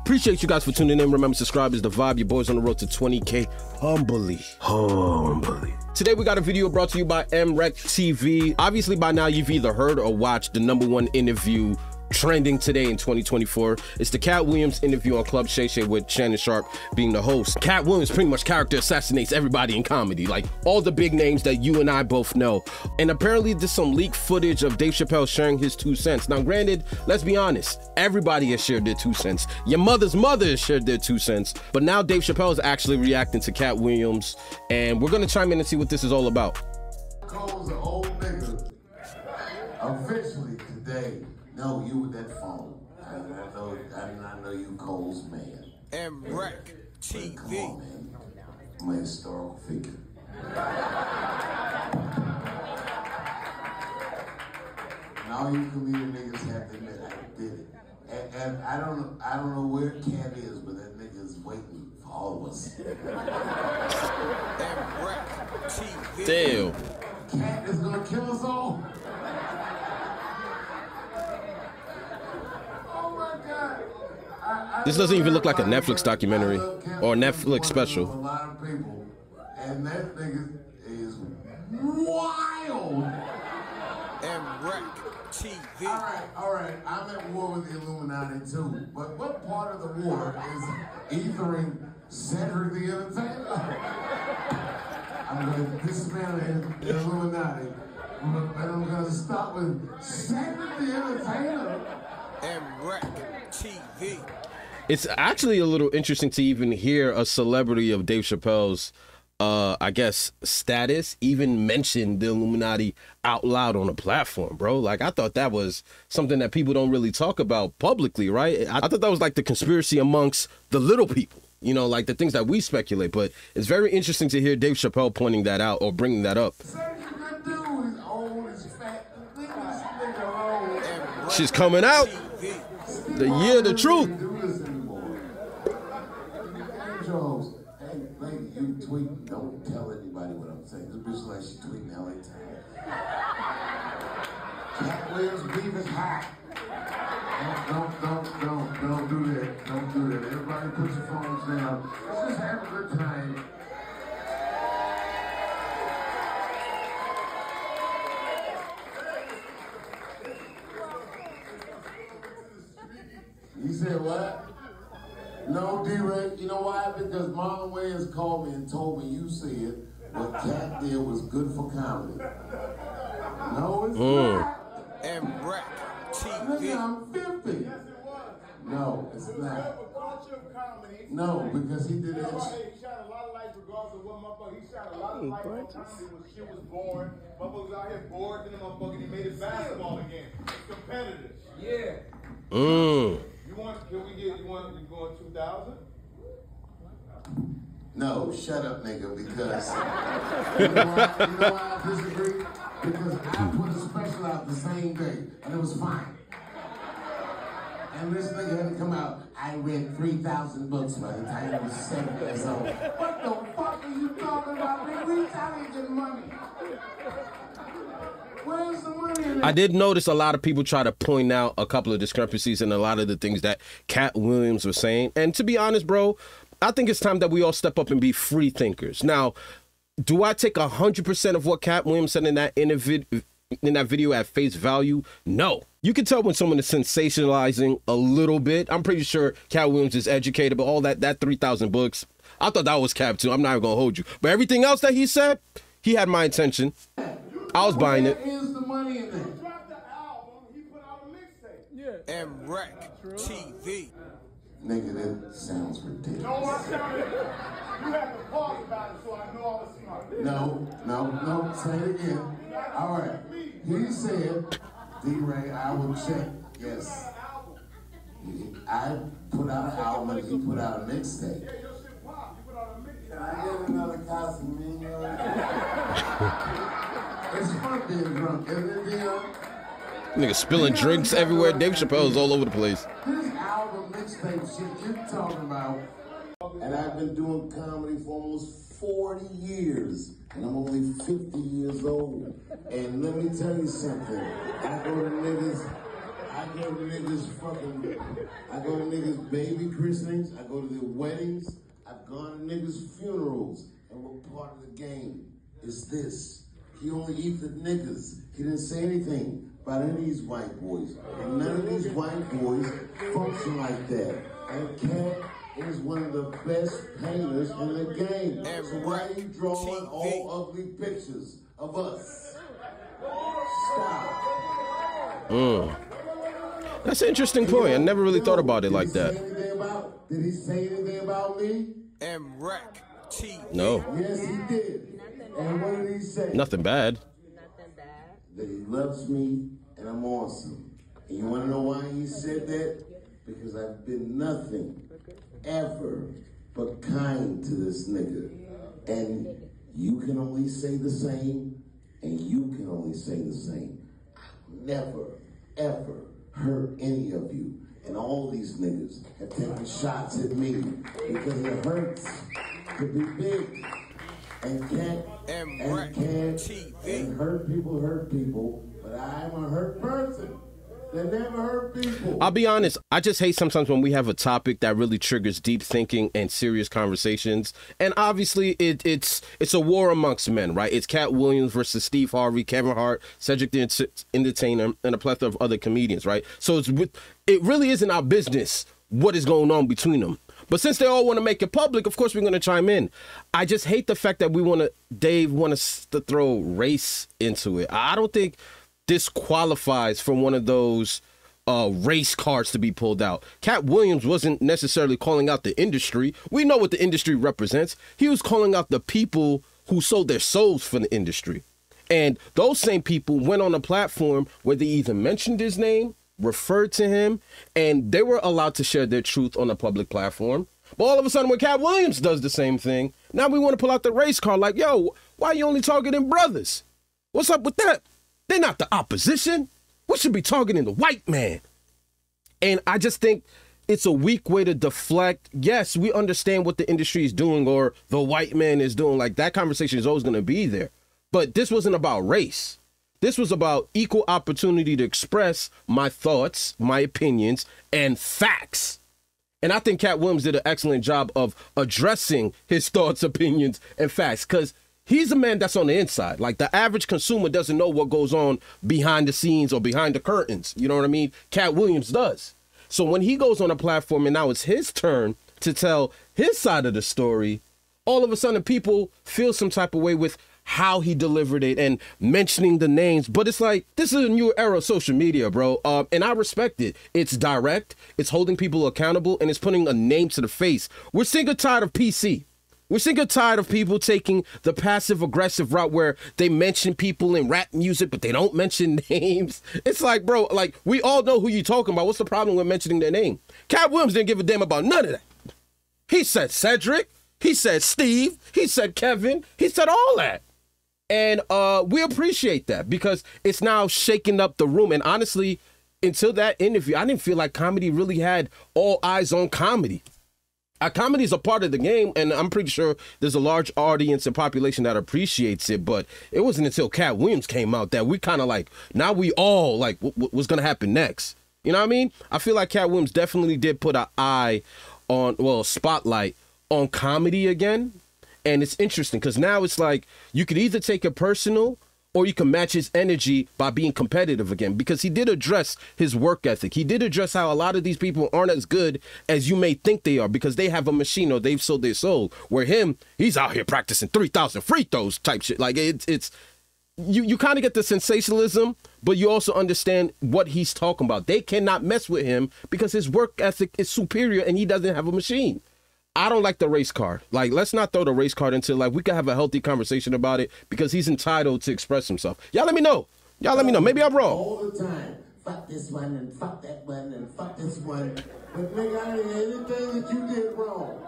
Appreciate you guys for tuning in. Remember, subscribe is the vibe. Your boys on the road to 20K humbly. Today we got a video brought to you by MREC TV. Obviously by now you've either heard or watched the #1 interview trending today in 2024. It's the Katt Williams interview on Club Shay Shay with Shannon Sharpe being the host. Katt Williams pretty much character assassinates everybody in comedy, like all the big names that you and I both know. And apparently there's some leaked footage of Dave Chappelle sharing his 2 cents. Now granted, let's be honest, everybody has shared their 2 cents. Your mother's mother has shared their 2 cents. But now Dave Chappelle is actually reacting to Katt Williams, and we're gonna chime in and see what this is all about. Cole's an old nigga. Officially today. No, you with that phone. I did not know you Cole's man. MREC TV. Come on, man. I'm a historical figure. And all you comedian niggas have to admit I did it. And I don't know where Katt is, but that nigga is waiting for all of us. MREC TV. Damn. Katt is gonna kill us all. This doesn't even look like a Netflix documentary or a Netflix special. A lot of people, and that nigga is wild. MREC TV. All right. I'm at war with the Illuminati too. But what part of the war is ethering Cedric the Entertainer? I'm going to dismantle the Illuminati, but I'm going to stop with Cedric the Entertainer. MREC TV. It's actually a little interesting to even hear a celebrity of Dave Chappelle's, I guess, status even mention the Illuminati out loud on a platform, bro. Like, I thought that was something that people don't really talk about publicly, right? I thought that was like the conspiracy amongst the little people, you know, like the things that we speculate. But it's very interesting to hear Dave Chappelle pointing that out or bringing that up. She's coming out. The year of the truth. Hey, lady, you tweet. Don't tell anybody what I'm saying. This bitch like she tweeting LA Times. Katt Williams' beef is hot. Don't do that. Don't do that. Everybody put your phones down. Let's just have a good time. You said what? No, D-Ray. You know why? Because Marlon Wayans called me and told me you said what Katt did was good for comedy. No, it's not. MREC TV. Nigga, I'm 50. No, it's not. No, because he did it. He shot a lot of lights regardless of what motherfucker. He shot a lot of lights on comedy when shit was born. Motherfuckers out here bored, then the motherfucker he made it basketball again. It's competitive. Yeah. You going 2000? No, shut up, nigga, because you know why I disagree? Because I put a special out the same day, and it was fine. And this nigga had to come out, I read 3,000 books by the time I was 7 years old. What the fuck are you talking about, man? We trying to get money. Where's the money in I did notice a lot of people try to point out a couple of discrepancies in a lot of the things that Katt Williams was saying. And to be honest, bro, I think it's time that we all step up and be free thinkers. Now, do I take 100% of what Katt Williams said in that video at face value? No. You can tell when someone is sensationalizing a little bit. I'm pretty sure Katt Williams is educated, but all that 3,000 books, I thought that was cap too. I'm not even gonna hold you. But everything else that he said, he had my attention. I was buying it. Where is the money in there? He dropped the album, he put out a mixtape. Yeah. MREC TV. Nigga, that sounds ridiculous. No, I sounded. You have to pause about it so I know I was smart. No, say it again. All right. He said, D-Ray, I will check. Yes. I put out an album and he put out a mixtape. Yeah, your shit popped. You put out a mixtape. Can I get another Casamigos? It's fun being drunk, isn't it, Dion? Nigga spilling drinks everywhere. Dave Chappelle's all over the place. This album mixtape shit you're talking about. And I've been doing comedy for almost 40 years. And I'm only 50 years old. And let me tell you something. I go to niggas I go to niggas' baby christenings. I go to their weddings. I've gone to niggas' funerals. And what part of the game is this? He only eats the niggas. He didn't say anything about any of these white boys. And none of these white boys function like that. And Katt is one of the best painters in the game. So why are you drawing all ugly pictures of us? Stop. That's an interesting point. I never really thought about it like that. Did he say anything about me? M-Rec TV. No. Yes, he did. And what did he say? Nothing bad. That he loves me and I'm awesome. And you want to know why he said that? Because I've been nothing ever but kind to this nigga. And you can only say the same, and you can only say the same. I've never, ever hurt any of you. And all these niggas have taken shots at me because it hurts to be big. And Katt and hurt people, but I'm a hurt person. They never hurt people. I'll be honest, I just hate sometimes when we have a topic that really triggers deep thinking and serious conversations. And obviously it's a war amongst men, right? It's Katt Williams versus Steve Harvey, Kevin Hart, Cedric the Entertainer, and a plethora of other comedians, right? So it really isn't our business what is going on between them. But since they all want to make it public, of course we're going to chime in. I just hate the fact that Dave wants to throw race into it. I don't think this qualifies for one of those race cards to be pulled out. Katt Williams wasn't necessarily calling out the industry. We know what the industry represents. He was calling out the people who sold their souls for the industry. And those same people went on a platform where they either mentioned his name, referred to him, and they were allowed to share their truth on a public platform. But all of a sudden, when Katt Williams does the same thing, now we want to pull out the race card like, yo, why are you only targeting brothers? What's up with that? They're not the opposition. We should be targeting the white man. And I just think it's a weak way to deflect. Yes, we understand what the industry is doing or the white man is doing. Like, that conversation is always going to be there. But this wasn't about race. This was about equal opportunity to express my thoughts, my opinions, and facts. And I think Katt Williams did an excellent job of addressing his thoughts, opinions, and facts, because he's a man that's on the inside. Like, the average consumer doesn't know what goes on behind the scenes or behind the curtains. You know what I mean? Katt Williams does. So when he goes on a platform and now it's his turn to tell his side of the story, all of a sudden people feel some type of way with how he delivered it and mentioning the names. But it's like, this is a new era of social media, bro. And I respect it. It's direct, it's holding people accountable, and it's putting a name to the face. We're sick and tired of PC. We're sick and tired of people taking the passive-aggressive route where they mention people in rap music, but they don't mention names. It's like, bro, like, we all know who you're talking about. What's the problem with mentioning their name? Katt Williams didn't give a damn about none of that. He said Cedric. He said Steve. He said Kevin. He said all that. And we appreciate that because it's now shaking up the room. And honestly, until that interview, I didn't feel like comedy really had all eyes on comedy. Comedy is a part of the game, and I'm pretty sure there's a large audience and population that appreciates it, but it wasn't until Katt Williams came out that we kind of like, now we all like, what's going to happen next? You know what I mean? I feel like Katt Williams definitely did put an eye on, well, a spotlight on comedy again. And it's interesting because now it's like you could either take it personal or you can match his energy by being competitive again, because he did address his work ethic. He did address how a lot of these people aren't as good as you may think they are because they have a machine or they've sold their soul. Where him, he's out here practicing 3,000 free throws type shit. Like it's you kind of get the sensationalism, but you also understand what he's talking about. They cannot mess with him because his work ethic is superior and he doesn't have a machine. I don't like the race card. Like, let's not throw the race card into, like, we can have a healthy conversation about it because he's entitled to express himself. Y'all let me know. Y'all let me know. Maybe I'm wrong. All the time. Fuck this one and fuck that one and fuck this one. But nigga, I didn't hear anything that you did wrong.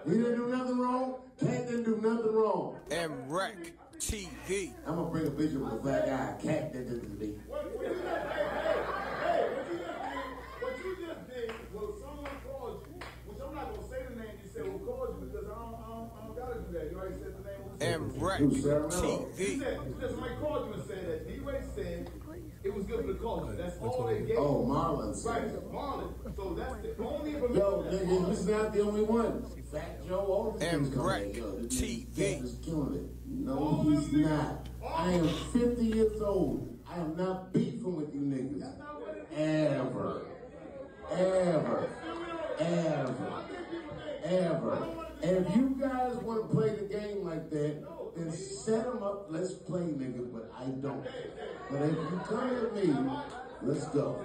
You didn't do nothing wrong. Katt didn't do nothing wrong. M-Rec TV. I'm gonna bring a picture of a black guy. Katt did this to me. What you just did was someone called you, which I'm not gonna say the name. You said who called you because I don't gotta do that. You already said the name. M-Rec He TV. said somebody called you and said that D-Ray said it was give them the color. That's all they gave. Oh, Marlon. Right, Marlon. So that's the only information. Yo, nigga, he's not the only one. Fat Joe, all these things coming Wreck in. Yo, this TV. nigga is killing it. No, he's not. I am 50 years old. I am not beefing with you niggas. Ever. Ever. Ever. Ever. And if you guys want to play the game like that, then set them up. Let's play, nigga, but I don't. But if you come at me, let's go.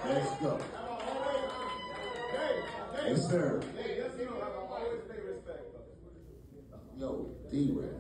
Let's go. Yes, sir. Yo, D-Ray.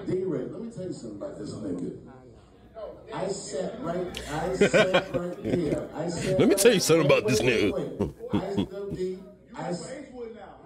D-Ray, let me tell you something about this nigga. I sat right there. Let me tell you something about this nigga.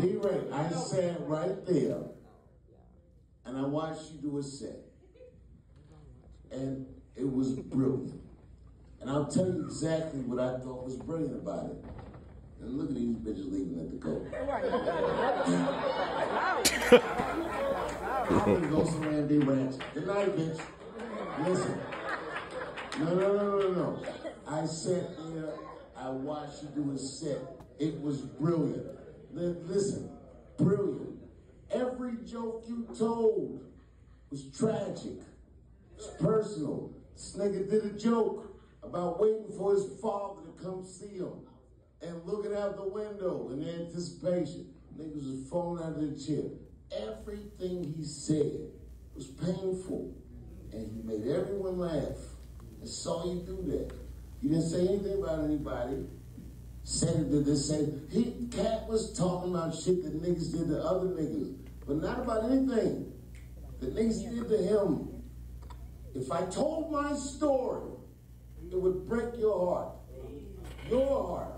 D-Ray, I sat right there, and I watched you do a set. And it was brilliant. And I'll tell you exactly what I thought was brilliant about it. And look at these bitches leaving at the go. I'm gonna go somewhere and be ranch. Good night, bitch. Listen. No. I sat there, I watched you do a set. It was brilliant. Listen, brilliant. Every joke you told was tragic. It's personal. This nigga did a joke about waiting for his father to come see him and looking out the window in anticipation. Niggas was falling out of their chair. Everything he said was painful, and he made everyone laugh. I saw you do that. You didn't say anything about anybody. Said it to this, Katt was talking about shit that niggas did to other niggas, but not about anything that niggas did to him. If I told my story, it would break your heart. Your heart.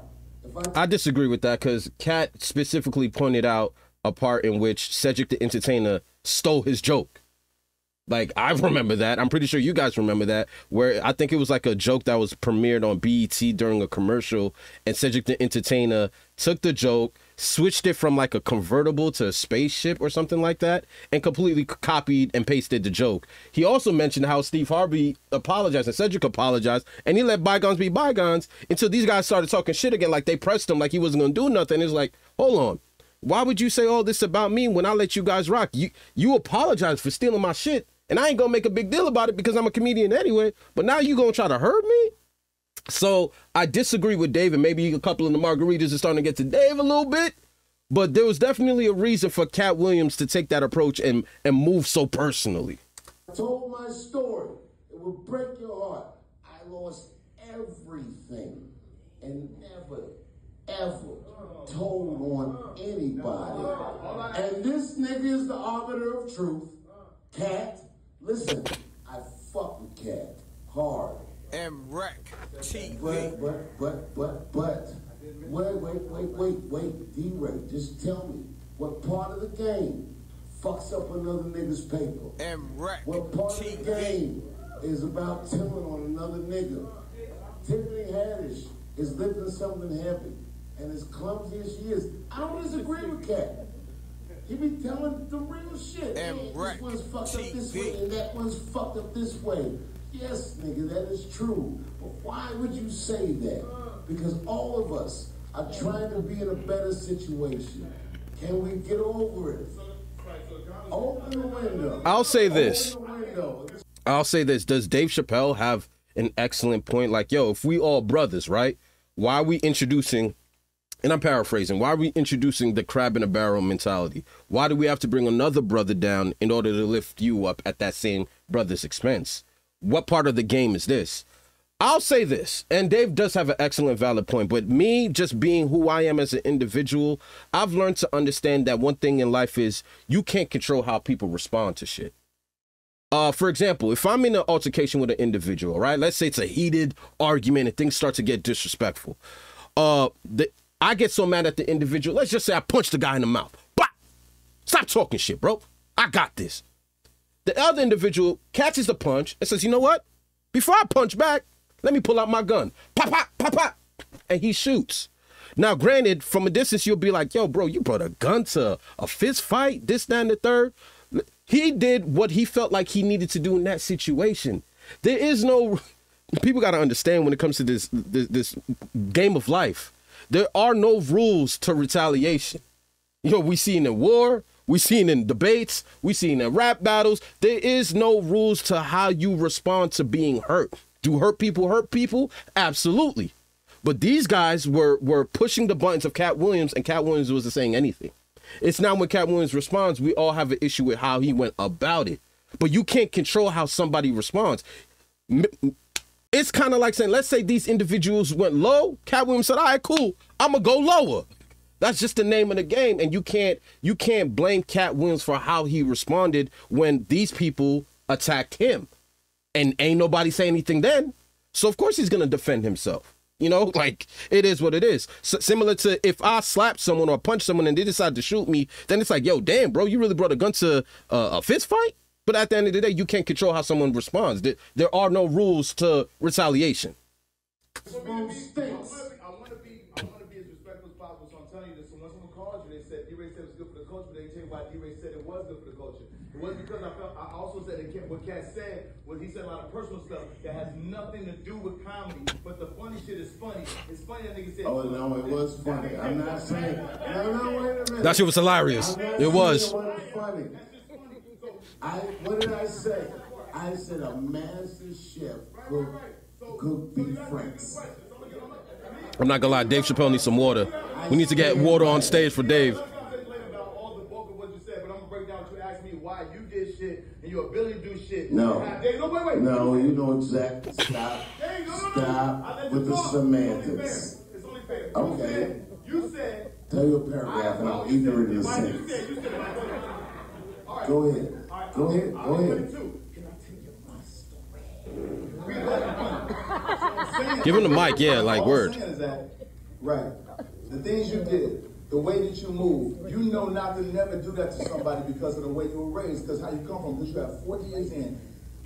I disagree with that because Katt specifically pointed out a part in which Cedric the Entertainer stole his joke. Like, I remember that. I'm pretty sure you guys remember that, where I think it was like a joke that was premiered on BET during a commercial, and Cedric the Entertainer took the joke, switched it from like a convertible to a spaceship or something like that, and completely copied and pasted the joke. He also mentioned how Steve Harvey apologized and Cedric apologized, and he let bygones be bygones until these guys started talking shit again, like they pressed him like he wasn't gonna do nothing. It's like, hold on. Why would you say all this about me when I let you guys rock? You apologize for stealing my shit, and I ain't gonna make a big deal about it because I'm a comedian anyway, but now you gonna try to hurt me? So I disagree with Dave, and maybe a couple of the margaritas are starting to get to Dave a little bit, but there was definitely a reason for Katt Williams to take that approach and move so personally. I told my story. It would break your heart. I lost everything and never, ever told on anybody. And this nigga is the arbiter of truth. Katt, listen, I fuck with Katt hard. Wreck TV. Wait, D-Ray, just tell me, what part of the game fucks up another nigga's paper? Wreck What part of TV. the game is about telling on another nigga? Tiffany Haddish is lifting something heavy, and as clumsy as she is, I don't disagree with Katt. He be telling the real shit. Man, this one's fucked up this way, and that one's fucked up this way. Yes, nigga, that is true. But why would you say that? Because all of us are trying to be in a better situation. Can we get over it? Open the window. I'll say this. Does Dave Chappelle have an excellent point? Like, yo, if we all brothers, right? Why are we introducing, and I'm paraphrasing, why are we introducing the crab in a barrel mentality? Why do we have to bring another brother down in order to lift you up at that same brother's expense? What part of the game is this? I'll say this, and Dave does have an excellent valid point, but me just being who I am as an individual, I've learned to understand that one thing in life is you can't control how people respond to shit. For example, if I'm in an altercation with an individual, right? Let's say it's a heated argument and things start to get disrespectful. I get so mad at the individual. Let's just say I punch the guy in the mouth. Bah! Stop talking shit, bro. I got this. The other individual catches the punch and says, you know what? Before I punch back, let me pull out my gun. Pop, pop, pop, pop. And he shoots. Now, granted, from a distance, you'll be like, yo, bro, you brought a gun to a fist fight, this, that, and the third. He did what he felt like he needed to do in that situation. There is no, people got to understand when it comes to this game of life, there are no rules to retaliation. You know, we seen in war, we seen in debates, we seen in rap battles. There is no rules to how you respond to being hurt. Do hurt people? Absolutely. But these guys were pushing the buttons of Katt Williams, and Katt Williams wasn't saying anything. It's now when Katt Williams responds, we all have an issue with how he went about it. But you can't control how somebody responds. It's kind of like saying, let's say these individuals went low. Katt Williams said, all right, cool, I'm going to go lower. That's just the name of the game. And you can't blame Katt Williams for how he responded when these people attacked him. And ain't nobody say anything then. So, of course, he's going to defend himself. You know, like, it is what it is. So, similar to if I slap someone or punch someone and they decide to shoot me, then it's like, yo, damn, bro, you really brought a gun to a fist fight? But at the end of the day, you can't control how someone responds. There are no rules to retaliation. I want to be as respectful as possible, so I'm telling you this. So when someone called you, they said D-Ray said it was good for the culture, but they tell you why D-Ray said it was good for the culture. It wasn't because I also said that what Katt said was he said a lot of personal stuff that has nothing to do with comedy, but the funny shit is funny. It's funny that nigga said. Oh no, it was funny. I'm not saying. No, wait a minute. That shit was hilarious. It was. Funny. What did I say? I said a mastership could be friends. I'm not gonna lie, Dave Chappelle needs some water. We need to get water on stage for Dave. Why you did shit and your ability to do shit. No. Wait. No, you know exactly. Stop. Stop with the semantics. It's only fair. Okay. You said. Tell your paragraph and I'm ignorant in the sentence. Go ahead. Go ahead. Can I tell you my story? Give him the mic, yeah, like word. Right. The things you did. The way that you move, you know not to never do that to somebody because of the way you were raised, because how you come from, because you have 40 years in.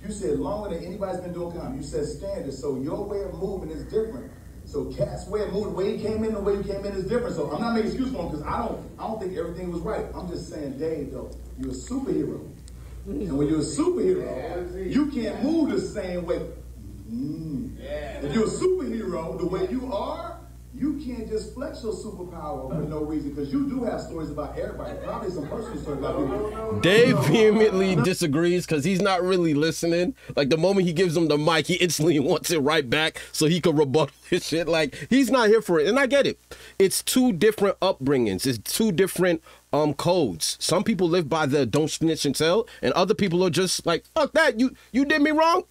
You said longer than anybody's been doing comedy. You said standard, so your way of moving is different. So Katt's way of moving, the way he came in, the way you came in is different. So I'm not making excuse for him because I don't think everything was right. I'm just saying, Dave, though, you're a superhero. And when you're a superhero, you can't move the same way. If you're a superhero, the way you are, you can't just flex your superpower for no reason, because you do have stories about everybody. Probably some personal stories about people. Dave vehemently disagrees because he's not really listening. Like, the moment he gives him the mic, he instantly wants it right back so he can rebuttal his shit. Like, he's not here for it. And I get it. It's two different upbringings. It's two different codes. Some people live by the don't snitch and tell, and other people are just like, fuck that. You did me wrong.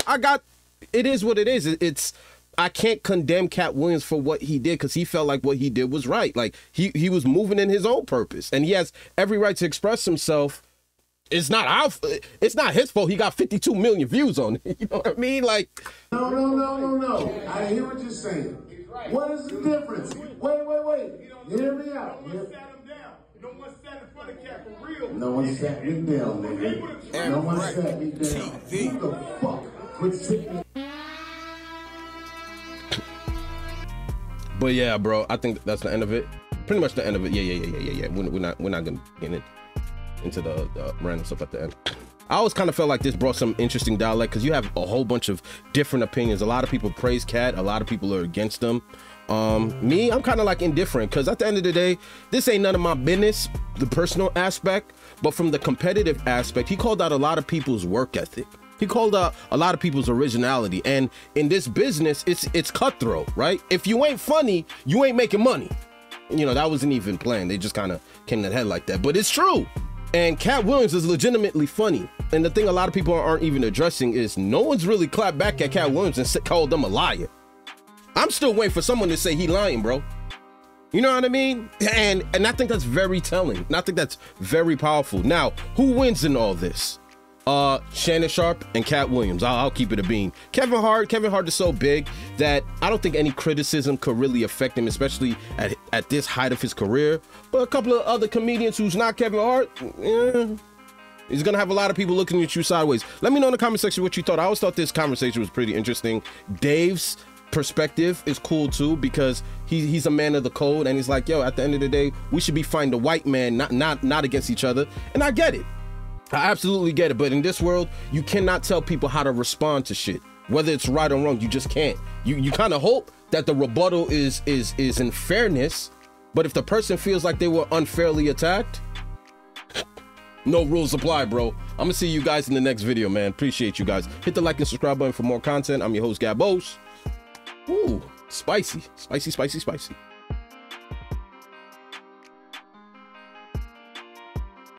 It is what it is. I can't condemn Katt Williams for what he did because he felt like what he did was right. Like, he was moving in his own purpose, and he has every right to express himself. It's not his fault. He got 52 million views on it. You know what I mean? Like, no. I hear what you're saying. What is the difference? Wait. Hear me out. No one sat in front of Katt for real. No one sat me down, nigga. No one sat me down. Who the fuck would sit me? but yeah, bro, I think that's the end of it. Pretty much the end of it. Yeah. We're not gonna get into the random stuff at the end. I always kind of felt like this brought some interesting dialect because you have a whole bunch of different opinions. A lot of people praise Katt. A lot of people are against him. Me, I'm kind of like indifferent because at the end of the day, this ain't none of my business, the personal aspect, but from the competitive aspect, he called out a lot of people's work ethic. He called out a lot of people's originality. And in this business, it's cutthroat, right? If you ain't funny, you ain't making money. You know, that wasn't even planned. They just kind of came to the head like that, but it's true. And Katt Williams is legitimately funny. And the thing a lot of people aren't even addressing is no one's really clapped back at Katt Williams and called them a liar. I'm still waiting for someone to say he lying, bro. You know what I mean? And I think that's very telling. And I think that's very powerful. Now, who wins in all this? Shannon Sharpe and Katt Williams. I'll keep it a bean. Kevin Hart is so big that I don't think any criticism could really affect him, especially at this height of his career. But a couple of other comedians who's not Kevin Hart, he's gonna have a lot of people looking at you sideways. Let me know in the comment section what you thought. I always thought this conversation was pretty interesting. Dave's perspective is cool too because he's a man of the code, and he's like, yo, at the end of the day, we should be fighting the white man, not against each other. And I get it. I absolutely get it. But in this world, you cannot tell people how to respond to shit. whether it's right or wrong. You just can't. You kind of hope that the rebuttal is in fairness, but if the person feels like they were unfairly attacked, no rules apply, bro. I'm gonna see you guys in the next video, man. Appreciate you guys. Hit the like and subscribe button for more content. I'm your host, Gabos. Ooh, spicy, spicy, spicy, spicy.